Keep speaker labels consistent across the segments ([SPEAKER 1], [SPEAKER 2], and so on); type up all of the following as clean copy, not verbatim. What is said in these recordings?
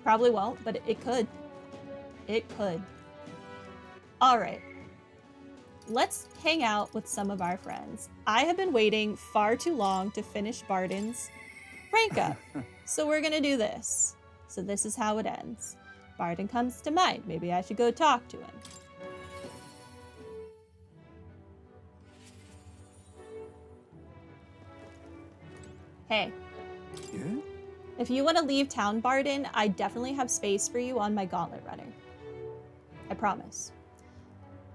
[SPEAKER 1] Probably won't, but it could. It could. All right. Let's hang out with some of our friends. I have been waiting far too long to finish Bardon's rank up. So we're gonna do this. So this is how it ends. Bardon comes to mind. Maybe I should go talk to him. Hey.
[SPEAKER 2] Yeah?
[SPEAKER 1] If you want to leave town, Bardon, I definitely have space for you on my gauntlet runner. I promise.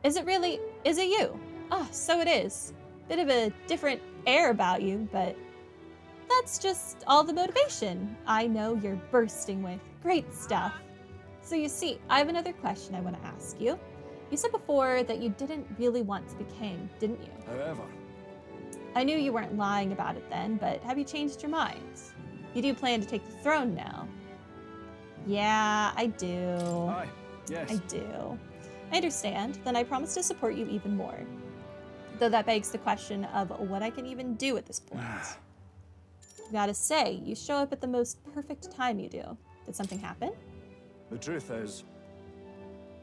[SPEAKER 1] Is it you? Ah, so it is. Bit of a different air about you, but that's just all the motivation I know you're bursting with. Great stuff. So you see, I have another question I want to ask you. You said before that you didn't really want to be king, didn't you?
[SPEAKER 2] However,
[SPEAKER 1] I knew you weren't lying about it then, but have you changed your mind? You do plan to take the throne now? Yeah, I do.
[SPEAKER 2] aye, yes.
[SPEAKER 1] I do. I understand. Then I promise to support you even more. Though that begs the question of what I can even do at this point. Gotta say, you show up at the most perfect time you do. Did something happen?
[SPEAKER 2] The truth is,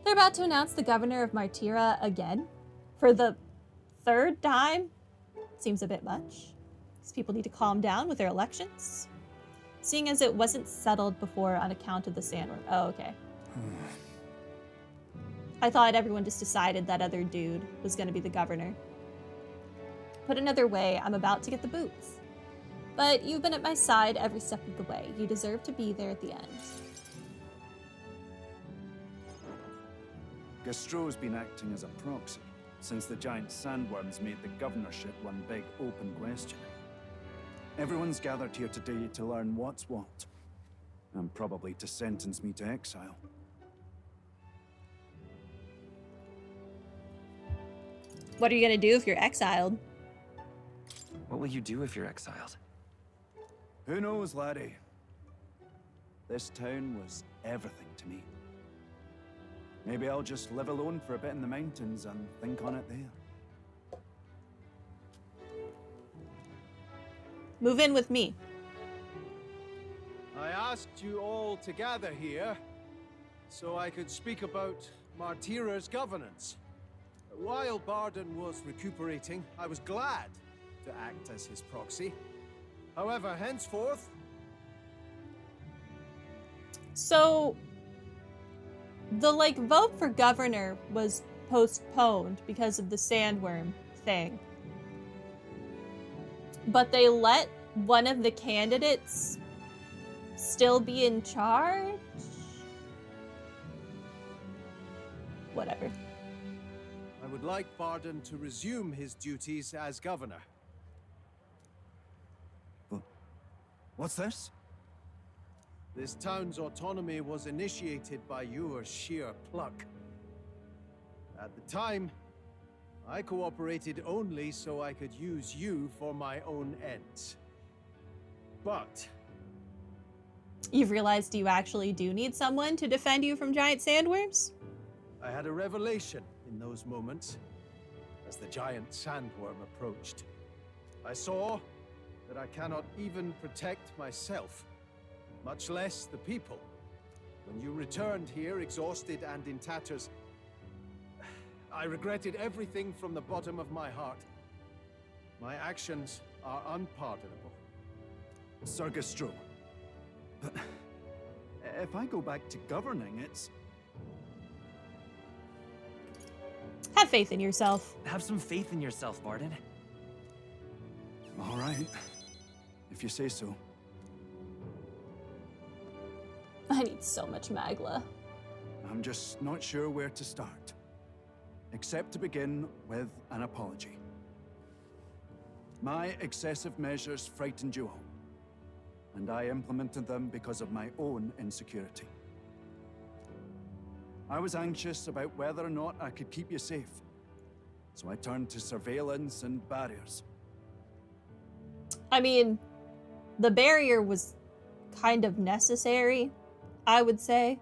[SPEAKER 1] They're about to announce the governor of Martira again? For the third time? Seems a bit much. These people need to calm down with their elections. Seeing as it wasn't settled before on account of the sandworm. Oh, okay. I thought everyone just decided that other dude was going to be the governor. Put another way, I'm about to get the boots. But you've been at my side every step of the way. You deserve to be there at the end.
[SPEAKER 2] Gastro's been acting as a proxy since the giant sandworms made the governorship one big open question. Everyone's gathered here today to learn what's what, and probably to sentence me to exile.
[SPEAKER 1] What are you going to do if you're exiled?
[SPEAKER 3] What will you do if you're exiled?
[SPEAKER 2] Who knows, laddie? This town was everything to me. Maybe I'll just live alone for a bit in the mountains and think on it there.
[SPEAKER 1] Move in with me.
[SPEAKER 4] I asked you all to gather here so I could speak about Martira's governance. While Bardon was recuperating, I was glad to act as his proxy. However, henceforth...
[SPEAKER 1] So, the, vote for governor was postponed because of the sandworm thing. But they let one of the candidates still be in charge? Whatever.
[SPEAKER 4] I would like Bardon to resume his duties as governor.
[SPEAKER 2] What's this?
[SPEAKER 4] This town's autonomy was initiated by your sheer pluck. At the time, I cooperated only so I could use you for my own ends. But...
[SPEAKER 1] You've realized you actually do need someone to defend you from giant sandworms?
[SPEAKER 4] I had a revelation in those moments as the giant sandworm approached. I saw that I cannot even protect myself, much less the people. When you returned here, exhausted and in tatters, I regretted everything from the bottom of my heart. My actions are unpardonable.
[SPEAKER 2] Sir Gastro, but if I go back to governing, it's...
[SPEAKER 1] Have faith in yourself.
[SPEAKER 3] Have some faith in yourself, Bardon.
[SPEAKER 2] All right, if you say so.
[SPEAKER 1] I need so much Magla.
[SPEAKER 2] I'm just not sure where to start. Except to begin with an apology. My excessive measures frightened you all, and I implemented them because of my own insecurity. I was anxious about whether or not I could keep you safe, so I turned to surveillance and barriers.
[SPEAKER 1] I mean, the barrier was kind of necessary, I would say.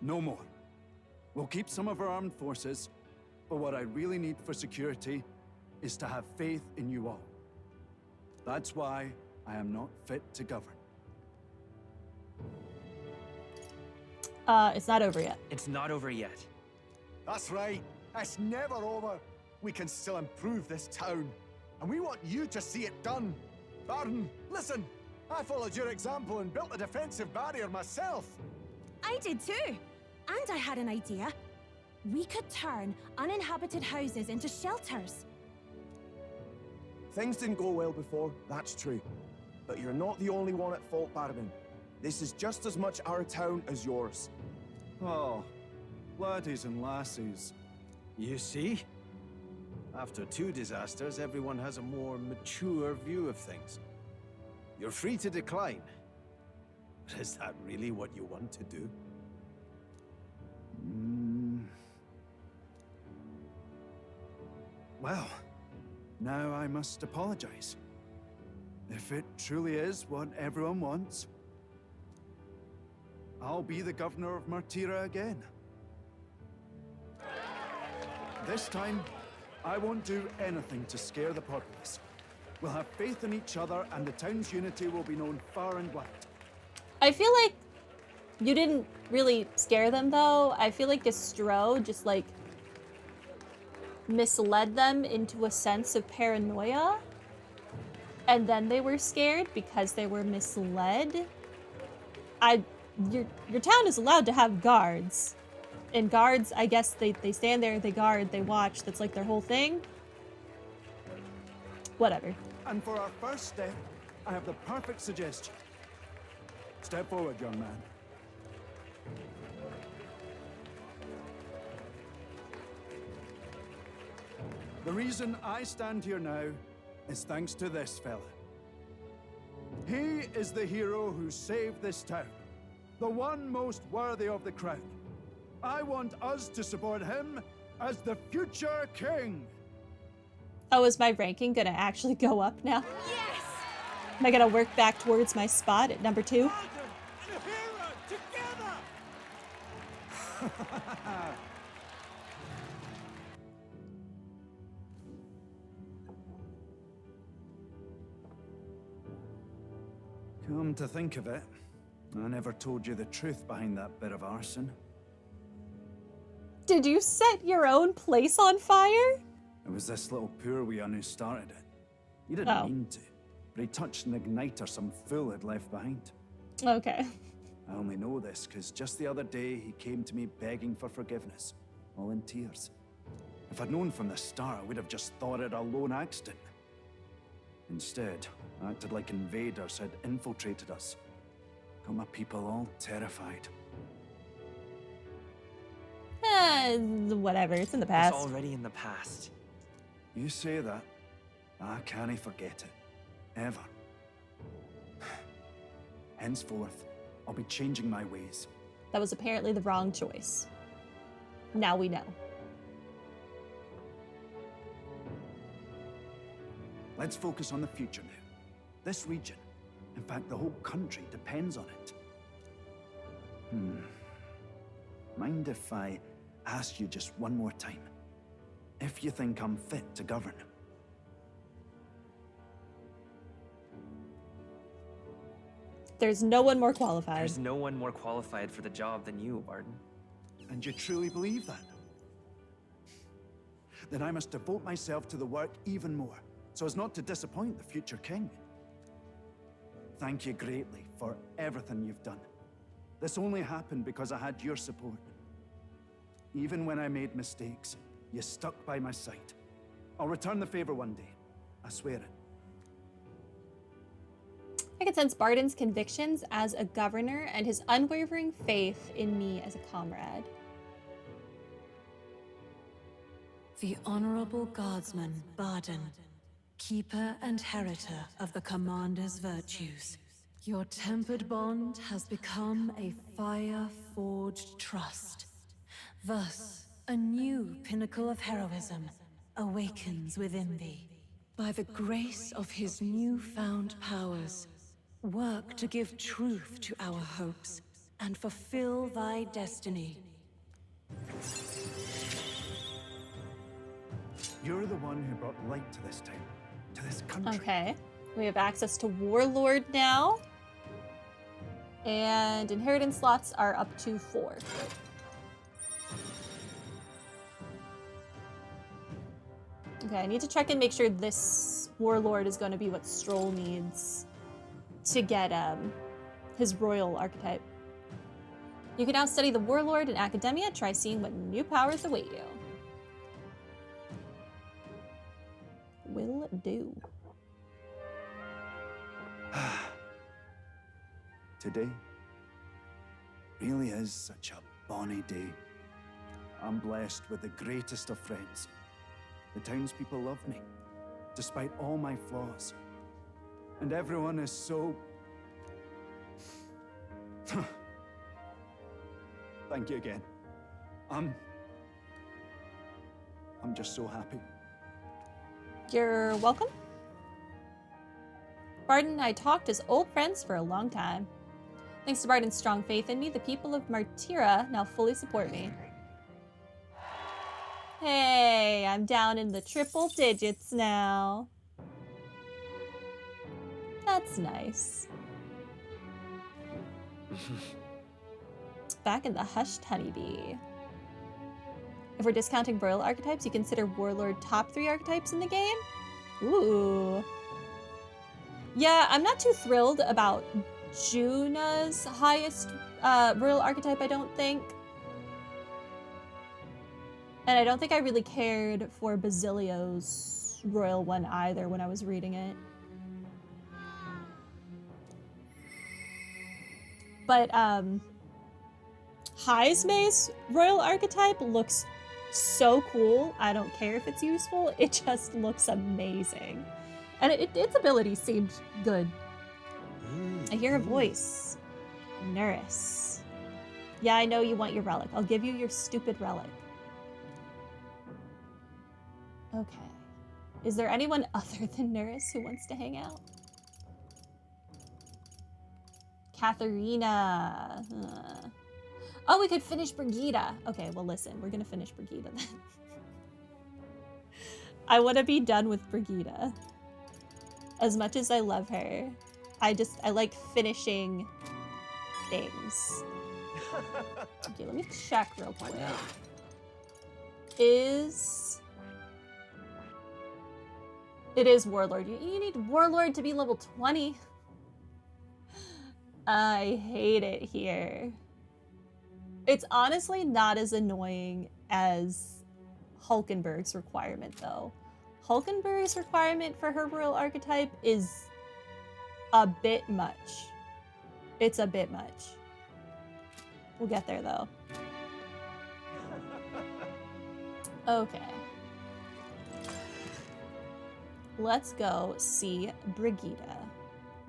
[SPEAKER 2] No more. We'll keep some of our armed forces, but what I really need for security is to have faith in you all. That's why I am not fit to govern.
[SPEAKER 1] It's not over yet.
[SPEAKER 3] It's not over yet.
[SPEAKER 4] That's right. It's never over. We can still improve this town. And we want you to see it done. Bardon, listen. I followed your example and built a defensive barrier myself.
[SPEAKER 5] I did too. And I had an idea. We could turn uninhabited houses into shelters.
[SPEAKER 6] Things didn't go well before, that's true. But you're not the only one at fault, Bardon. This is just as much our town as yours.
[SPEAKER 2] Oh, laddies and lassies.
[SPEAKER 4] You see? After 2 disasters, everyone has a more mature view of things. You're free to decline. But is that really what you want to do?
[SPEAKER 2] Well, now I must apologize. If it truly is what everyone wants, I'll be the governor of Martira again. This time, I won't do anything to scare the populace. We'll have faith in each other, and the town's unity will be known far and wide.
[SPEAKER 1] I feel like you didn't really scare them, though. I feel like Gastro just, like, misled them into a sense of paranoia. And then they were scared because they were misled. Your town is allowed to have guards. And guards, I guess they stand there, they guard, they watch. That's like their whole thing. Whatever.
[SPEAKER 2] And for our first step, I have the perfect suggestion. Step forward, young man. The reason I stand here now is thanks to this fella. He is the hero who saved this town, the one most worthy of the crown. I want us to support him as the future king.
[SPEAKER 1] Oh, is my ranking gonna actually go up now?
[SPEAKER 5] Yes!
[SPEAKER 1] Am I gonna work back towards my spot at number 2?
[SPEAKER 2] Come to think of it, I never told you the truth behind that bit of arson.
[SPEAKER 1] Did you set your own place on fire?
[SPEAKER 2] It was this little poor wee un who started it. He didn't mean to, but he touched an igniter some fool had left behind.
[SPEAKER 1] Okay.
[SPEAKER 2] I only know this because just the other day he came to me begging for forgiveness, all in tears. If I'd known from the start, I would have just thought it a lone accident. Instead, I acted like invaders had infiltrated us. Got my people all terrified.
[SPEAKER 1] Whatever, it's in the
[SPEAKER 3] It's
[SPEAKER 1] past.
[SPEAKER 3] already in the past.
[SPEAKER 2] You say that, I can't forget it. Ever. Henceforth, I'll be changing my ways.
[SPEAKER 1] That was apparently the wrong choice. Now we know.
[SPEAKER 2] Let's focus on the future now. This region, in fact the whole country, depends on it. Mind if I ask you just one more time? If you think I'm fit to govern?
[SPEAKER 1] There's no one more qualified.
[SPEAKER 3] There's no one more qualified for the job than you, Bardon.
[SPEAKER 2] And you truly believe that? Then I must devote myself to the work even more, so as not to disappoint the future king. Thank you greatly for everything you've done. This only happened because I had your support. Even when I made mistakes, you stuck by my side. I'll return the favor one day. I swear it.
[SPEAKER 1] I can sense Bardon's convictions as a governor and his unwavering faith in me as a comrade.
[SPEAKER 7] The Honorable Guardsman, Bardon, keeper and heritor of the Commander's virtues. Your tempered bond has become a fire-forged trust. Thus, a new pinnacle of heroism awakens within thee. By the grace of his newfound powers, work to give truth to our hopes and fulfill thy destiny.
[SPEAKER 2] You're the one who brought light to this town, to this country.
[SPEAKER 1] Okay. We have access to Warlord now. And inheritance slots are up to 4. Okay, I need to check and make sure this warlord is going to be what Stroll needs to get his royal archetype. You can now study the warlord in academia. Try seeing what new powers await you. Will do.
[SPEAKER 2] Today really is such a bonny day. I'm blessed with the greatest of friends. The townspeople love me, despite all my flaws. And everyone is so... Thank you again. I'm just so happy.
[SPEAKER 1] You're welcome. Bardon and I talked as old friends for a long time. Thanks to Bardon's strong faith in me, the people of Martira now fully support me. Hey, I'm down in the triple digits now. That's nice. Back in the hushed honeybee. If we're discounting royal archetypes, you consider warlord top 3 archetypes in the game? Ooh. Yeah, I'm not too thrilled about Juna's highest royal archetype, I don't think. And I don't think I really cared for Basilio's royal one either when I was reading it. But Heismay's royal archetype looks so cool. I don't care if it's useful. It just looks amazing. And its ability seemed good. I hear a voice. Nurse. Yeah, I know you want your relic. I'll give you your stupid relic. Okay. Is there anyone other than Nurse who wants to hang out? Katharina. Oh, we could finish Brigitta. Okay, well, listen. We're going to finish Brigitta then. I want to be done with Brigitta. As much as I love her, I like finishing things. Okay, let me check real quick. It is Warlord. You need Warlord to be level 20. I hate it here. It's honestly not as annoying as Hulkenberg's requirement, though. Hulkenberg's requirement for her royal archetype is a bit much. It's a bit much. We'll get there, though. Okay. Let's go see Brigitta.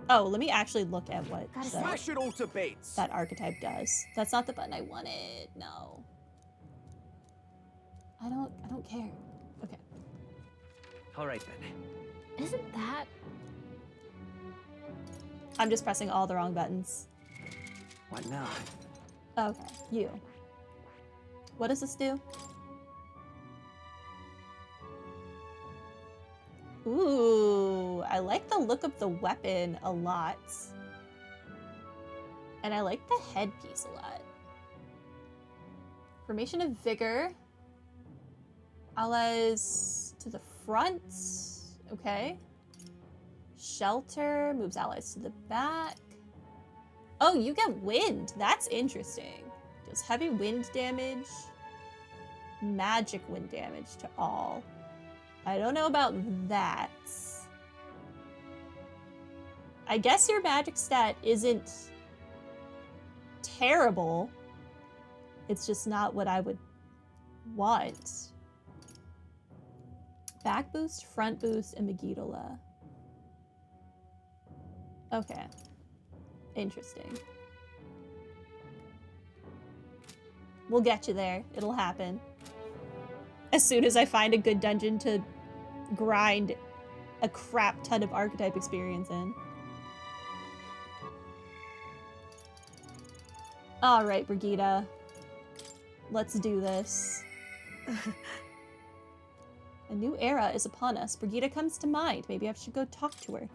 [SPEAKER 1] Oh, let me actually look at what
[SPEAKER 6] Smash it all to bits.
[SPEAKER 1] that archetype does. That's not the button I wanted. No. I don't care. Okay.
[SPEAKER 3] All right, then.
[SPEAKER 5] Isn't that...
[SPEAKER 1] I'm just pressing all the wrong buttons.
[SPEAKER 3] What now?
[SPEAKER 1] Okay, you. What does this do? Ooh, I like the look of the weapon a lot. And I like the headpiece a lot. Formation of Vigor. Allies to the front. Okay. Shelter moves allies to the back. Oh, you get wind. That's interesting. Does heavy wind damage. Magic wind damage to all. I don't know about that. I guess your magic stat isn't terrible. It's just not what I would want. Back boost, front boost, and Megiddola. Okay. Interesting. We'll get you there. It'll happen. As soon as I find a good dungeon to grind a crap ton of archetype experience in. Alright, Brigitta. Let's do this. A new era is upon us. Brigitta comes to mind. Maybe I should go talk to her.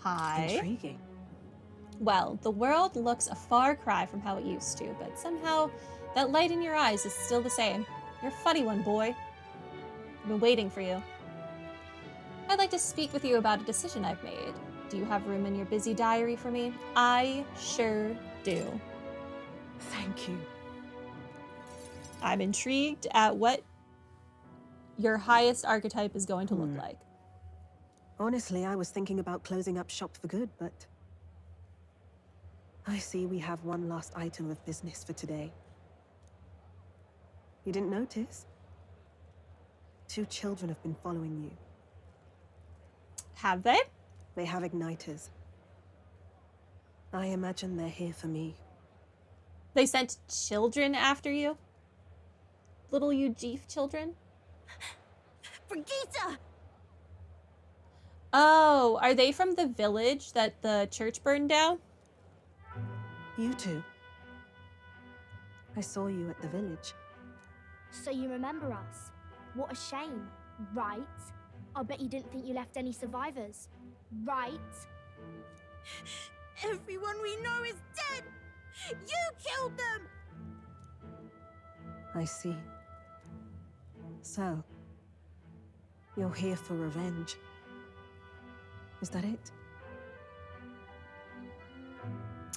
[SPEAKER 1] Hi.
[SPEAKER 7] Intriguing.
[SPEAKER 1] Well, the world looks a far cry from how it used to, but somehow that light in your eyes is still the same. You're a funny one, boy. I've been waiting for you. I'd like to speak with you about a decision I've made. Do you have room in your busy diary for me? I sure do.
[SPEAKER 7] Thank you.
[SPEAKER 1] I'm intrigued at what your highest archetype is going to look like.
[SPEAKER 8] Honestly, I was thinking about closing up shop for good, but I see we have one last item of business for today. You didn't notice? 2 children have been following you.
[SPEAKER 1] Have they?
[SPEAKER 8] They have igniters. I imagine they're here for me.
[SPEAKER 1] They sent children after you? Little Eugene children?
[SPEAKER 5] Brigitta!
[SPEAKER 1] Oh, are they from the village that the church burned down?
[SPEAKER 8] You two. I saw you at the village.
[SPEAKER 9] So you remember us? What a shame, right? I bet you didn't think you left any survivors, right?
[SPEAKER 5] Everyone we know is dead! You killed them!
[SPEAKER 8] I see. So, you're here for revenge. Is that it?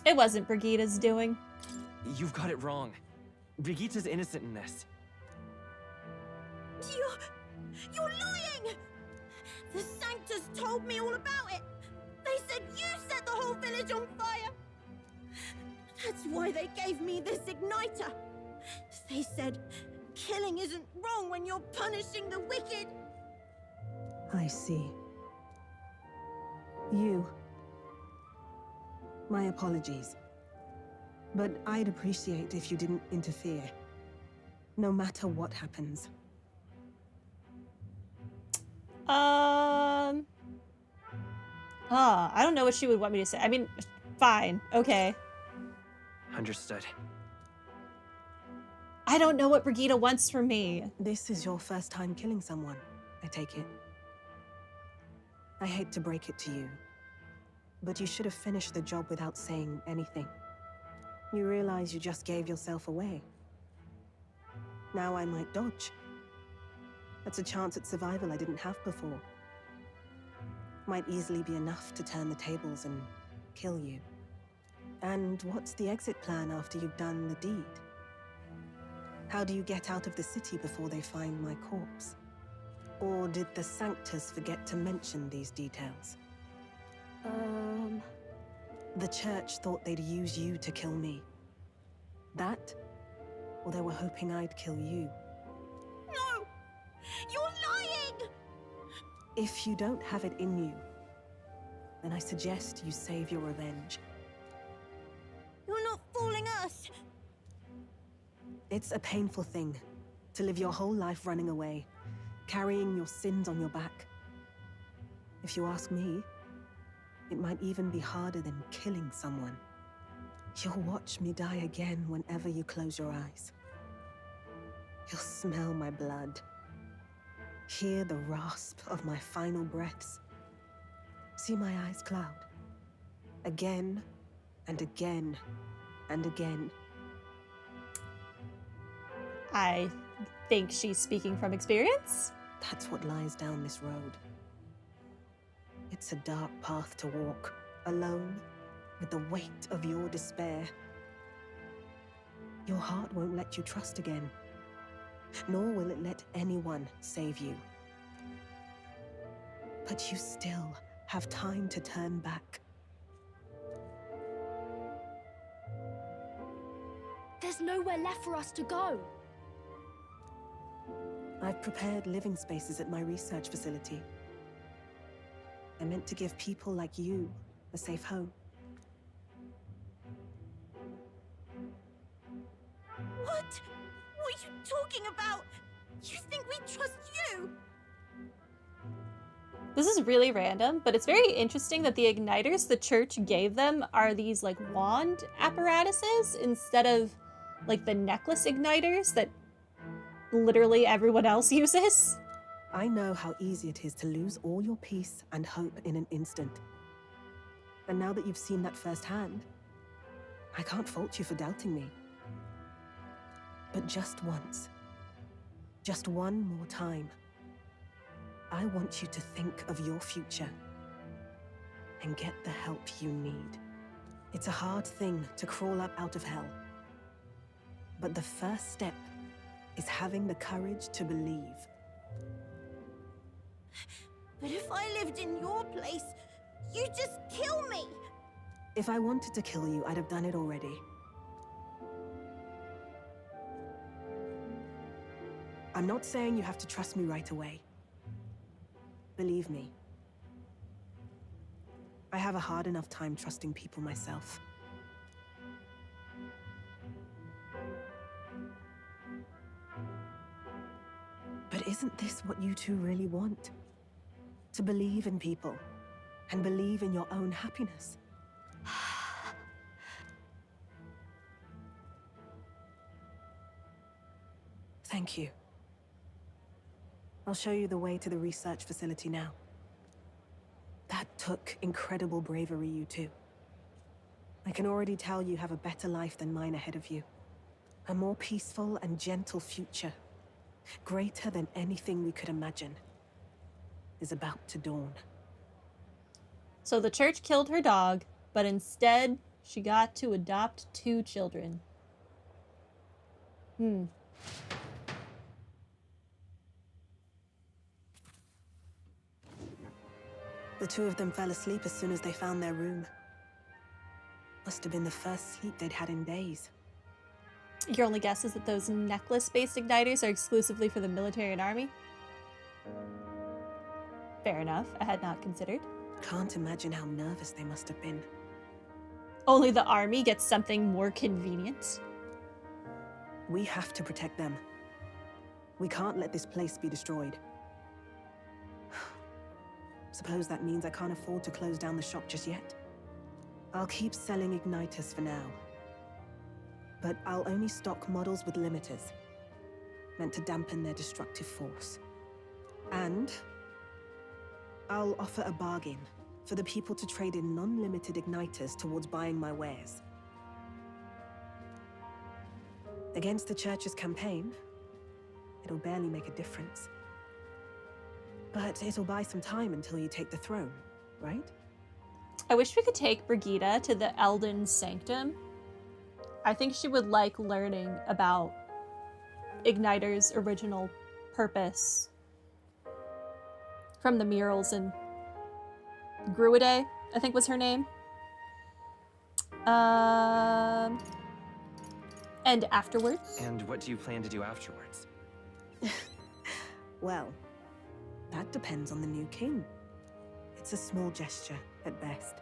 [SPEAKER 1] It wasn't Brigitta's doing.
[SPEAKER 3] You've got it wrong. Brigitta's innocent in this.
[SPEAKER 5] You're lying! The Sanctus told me all about it! They said you set the whole village on fire! That's why they gave me this igniter! They said, killing isn't wrong when you're punishing the wicked!
[SPEAKER 8] I see. You. My apologies. But I'd appreciate if you didn't interfere. No matter what happens.
[SPEAKER 1] I don't know what she would want me to say. I mean, fine. Okay.
[SPEAKER 3] Understood.
[SPEAKER 1] I don't know what Brigitta wants from me.
[SPEAKER 8] This is your first time killing someone, I take it. I hate to break it to you, but you should have finished the job without saying anything. You realize you just gave yourself away. Now I might dodge. That's a chance at survival I didn't have before. Might easily be enough to turn the tables and kill you. And what's the exit plan after you've done the deed? How do you get out of the city before they find my corpse? Or did the Sanctus forget to mention these details? The church thought they'd use you to kill me. That? Or they were hoping I'd kill you.
[SPEAKER 5] No! You're lying!
[SPEAKER 8] If you don't have it in you, then I suggest you save your revenge.
[SPEAKER 5] You're not fooling us!
[SPEAKER 8] It's a painful thing to live your whole life running away, carrying your sins on your back. If you ask me, it might even be harder than killing someone. You'll watch me die again whenever you close your eyes. You'll smell my blood, hear the rasp of my final breaths, see my eyes cloud. Again, and again, and again.
[SPEAKER 1] I think she's speaking from experience.
[SPEAKER 8] That's what lies down this road. It's a dark path to walk, alone, with the weight of your despair. Your heart won't let you trust again, nor will it let anyone save you. But you still have time to turn back.
[SPEAKER 9] There's nowhere left for us to go.
[SPEAKER 8] I've prepared living spaces at my research facility. I meant to give people like you a safe home.
[SPEAKER 5] What? What are you talking about? You think we trust you?
[SPEAKER 1] This is really random, but it's very interesting that the igniters the church gave them are these like wand apparatuses instead of like the necklace igniters that literally everyone else uses.
[SPEAKER 8] I know how easy it is to lose all your peace and hope in an instant. And now that you've seen that firsthand, I can't fault you for doubting me. But just once, just one more time, I want you to think of your future and get the help you need. It's a hard thing to crawl up out of hell, but the first step is having the courage to believe.
[SPEAKER 5] But if I lived in your place, you'd just kill me!
[SPEAKER 8] If I wanted to kill you, I'd have done it already. I'm not saying you have to trust me right away. Believe me, I have a hard enough time trusting people myself. But isn't this what you two really want? To believe in people, and believe in your own happiness. Thank you. I'll show you the way to the research facility now. That took incredible bravery, you two. I can already tell you have a better life than mine ahead of you. A more peaceful and gentle future, greater than anything we could imagine, is about to dawn.
[SPEAKER 1] So the church killed her dog, but instead she got to adopt 2 children.
[SPEAKER 8] The 2 of them fell asleep as soon as they found their room. Must have been the first sleep they'd had in days.
[SPEAKER 1] Your only guess is that those necklace-based igniters are exclusively for the military and army? Fair enough, I had not considered.
[SPEAKER 8] Can't imagine how nervous they must have been.
[SPEAKER 1] Only the army gets something more convenient.
[SPEAKER 8] We have to protect them. We can't let this place be destroyed. Suppose that means I can't afford to close down the shop just yet. I'll keep selling igniters for now. But I'll only stock models with limiters, meant to dampen their destructive force. And I'll offer a bargain for the people to trade in non-limited igniters towards buying my wares. Against the church's campaign, it'll barely make a difference. But it'll buy some time until you take the throne, right?
[SPEAKER 1] I wish we could take Brigitta to the Elden Sanctum. I think she would like learning about Igniter's original purpose from the murals in Gruide, I think was her name. And afterwards.
[SPEAKER 3] And what do you plan to do afterwards?
[SPEAKER 8] Well, that depends on the new king. It's a small gesture, at best.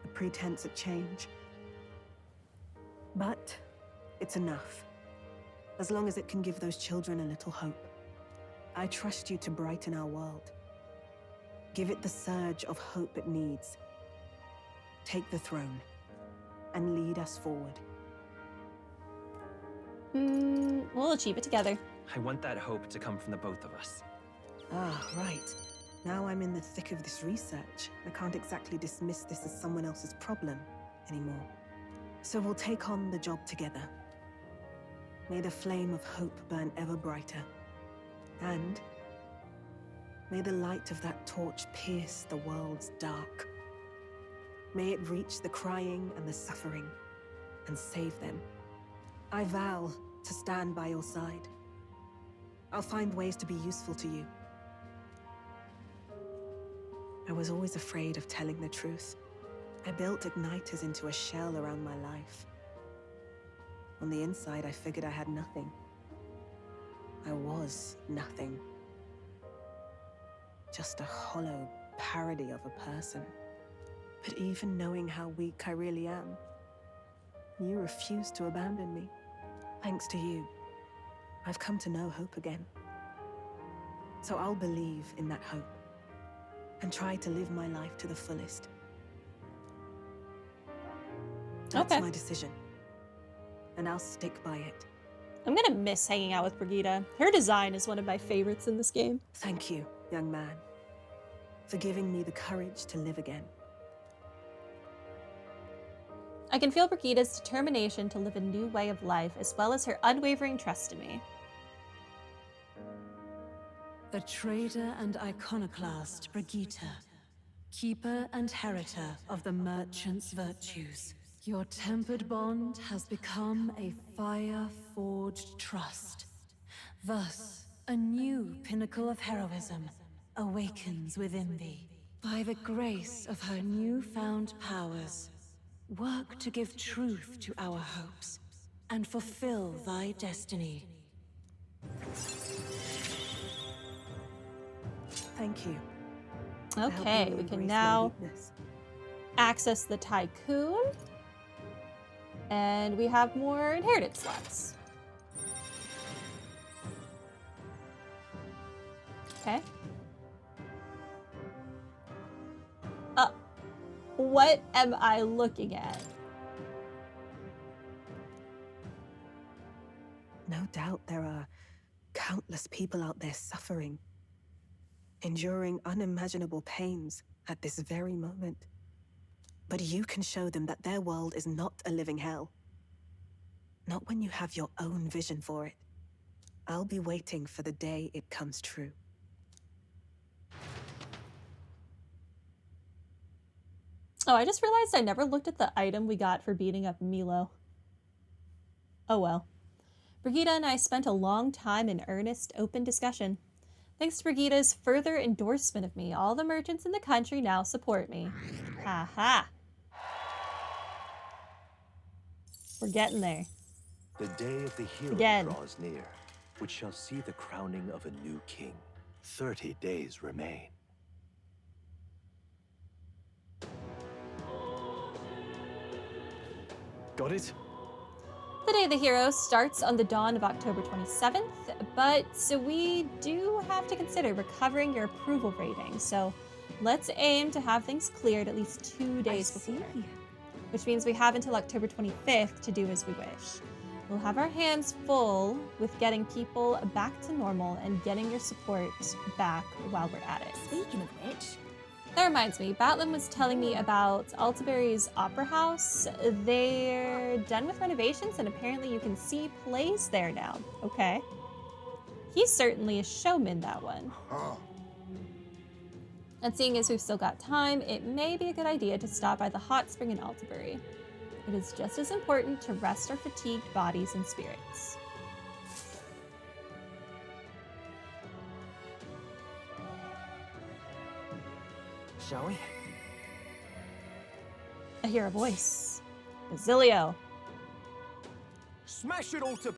[SPEAKER 8] A pretense at change. But it's enough. As long as it can give those children a little hope. I trust you to brighten our world. Give it the surge of hope it needs. Take the throne, and lead us forward.
[SPEAKER 1] We'll achieve it together.
[SPEAKER 3] I want that hope to come from the both of us.
[SPEAKER 8] Ah, right. Now I'm in the thick of this research. I can't exactly dismiss this as someone else's problem anymore. So we'll take on the job together. May the flame of hope burn ever brighter. And may the light of that torch pierce the world's dark. May it reach the crying and the suffering and save them. I vow to stand by your side. I'll find ways to be useful to you. I was always afraid of telling the truth. I built igniters into a shell around my life. On the inside, I figured I had nothing. I was nothing. Just a hollow parody of a person. But even knowing how weak I really am, you refused to abandon me. Thanks to you, I've come to know hope again. So I'll believe in that hope and try to live my life to the fullest. That's
[SPEAKER 1] Okay.
[SPEAKER 8] my decision, and I'll stick by it.
[SPEAKER 1] I'm gonna miss hanging out with Brigitta. Her design is one of my favorites in this game.
[SPEAKER 8] Thank you, young man, for giving me the courage to live again.
[SPEAKER 1] I can feel Brigitta's determination to live a new way of life, as well as her unwavering trust in me.
[SPEAKER 7] A traitor and iconoclast, Brigitta. Keeper and heriter of the merchant's virtues. Your tempered bond has become a fire-forged trust. Thus, a new pinnacle of heroism awakens within thee. By the grace of her newfound powers, work to give truth to our hopes and fulfill thy destiny.
[SPEAKER 8] Thank you.
[SPEAKER 1] Okay, we can now access the Tycoon. And we have more inheritance slots. Okay. What am I looking at?
[SPEAKER 8] No doubt there are countless people out there suffering, enduring unimaginable pains at this very moment. But you can show them that their world is not a living hell. Not when you have your own vision for it. I'll be waiting for the day it comes true.
[SPEAKER 1] Oh, I just realized I never looked at the item we got for beating up Milo. Oh well. Brigitta and I spent a long time in earnest, open discussion. Thanks to Brigitta's further endorsement of me, all the merchants in the country now support me. Ha ha. We're getting there.
[SPEAKER 10] The day of the hero
[SPEAKER 1] Again.
[SPEAKER 10] draws near, which shall see the crowning of a new king. 30 days remain.
[SPEAKER 3] Got it?
[SPEAKER 1] The Day of the Hero starts on the dawn of October 27th, but we do have to consider recovering your approval rating, so let's aim to have things cleared at least 2 days before. Which means we have until October 25th to do as we wish. We'll have our hands full with getting people back to normal and getting your support back while we're at it.
[SPEAKER 5] Speaking of which,
[SPEAKER 1] That reminds me, Batlin was telling me about Altaberry's Opera House. They're done with renovations and apparently you can see plays there now. Okay. He's certainly a showman, that one. And seeing as we've still got time, it may be a good idea to stop by the hot spring in Altaberry. It is just as important to rest our fatigued bodies and spirits.
[SPEAKER 3] Shall we?
[SPEAKER 1] I hear a voice. Basilio.
[SPEAKER 6] Smash it all to